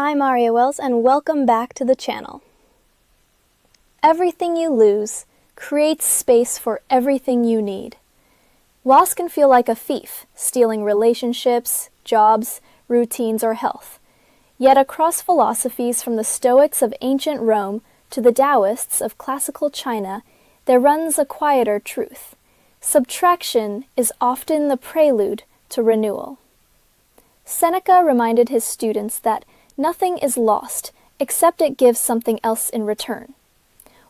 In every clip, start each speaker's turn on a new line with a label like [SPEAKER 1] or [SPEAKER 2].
[SPEAKER 1] I'm Aria Wells and welcome back to the channel. Everything you lose creates space for everything you need. Loss can feel like a thief, stealing relationships, jobs, routines, or health. Yet across philosophies from the Stoics of ancient Rome to the Taoists of classical China, there runs a quieter truth. Subtraction is often the prelude to renewal. Seneca reminded his students that nothing is lost except it gives something else in return,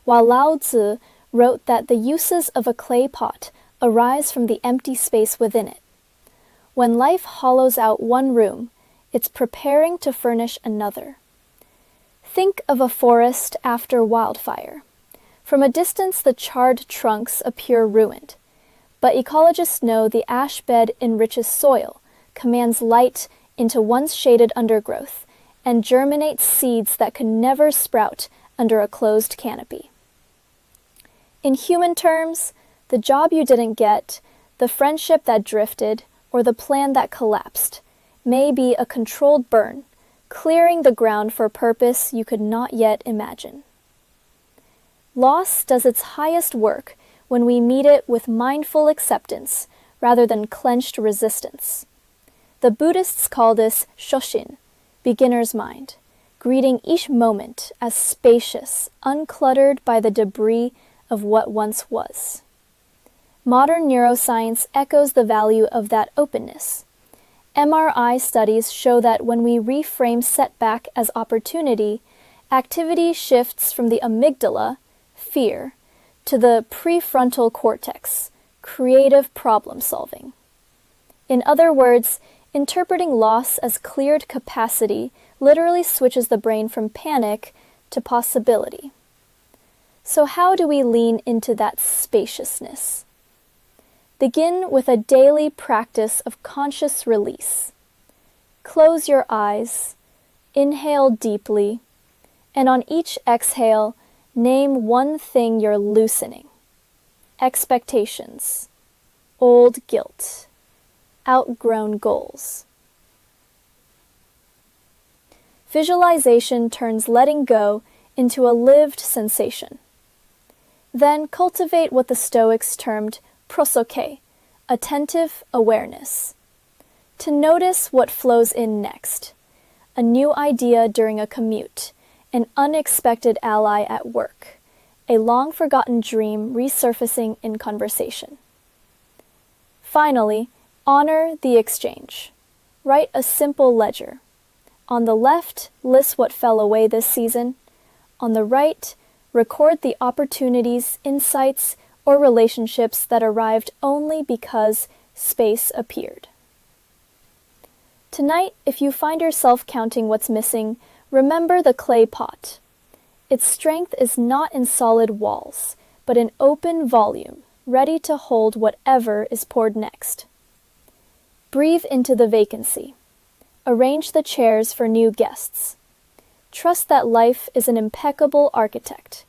[SPEAKER 1] while Lao Tzu wrote that the uses of a clay pot arise from the empty space within it. When life hollows out one room, it's preparing to furnish another. Think of a forest after wildfire. From a distance, the charred trunks appear ruined, but ecologists know the ash bed enriches soil, commands light into once shaded undergrowth, and germinates seeds that could never sprout under a closed canopy. In human terms, the job you didn't get, the friendship that drifted, or the plan that collapsed may be a controlled burn, clearing the ground for a purpose you could not yet imagine. Loss does its highest work when we meet it with mindful acceptance rather than clenched resistance. The Buddhists call this shoshin, beginner's mind, greeting each moment as spacious, uncluttered by the debris of what once was. Modern neuroscience echoes the value of that openness. MRI studies show that when we reframe setback as opportunity, activity shifts from the amygdala, fear, to the prefrontal cortex, creative problem solving. In other words, interpreting loss as cleared capacity literally switches the brain from panic to possibility. So how do we lean into that spaciousness? Begin with a daily practice of conscious release. Close your eyes, inhale deeply, and on each exhale, name one thing you're loosening. Expectations, old guilt, outgrown goals. Visualization turns letting go into a lived sensation. Then cultivate what the Stoics termed prosoke, attentive awareness. To notice what flows in next. A new idea during a commute, an unexpected ally at work, a long-forgotten dream resurfacing in conversation. Finally, honor the exchange. Write a simple ledger. On the left, list what fell away this season. On the right, record the opportunities, insights, or relationships that arrived only because space appeared. Tonight, if you find yourself counting what's missing, remember the clay pot. Its strength is not in solid walls, but in open volume, ready to hold whatever is poured next. Breathe into the vacancy. Arrange the chairs for new guests. Trust that life is an impeccable architect,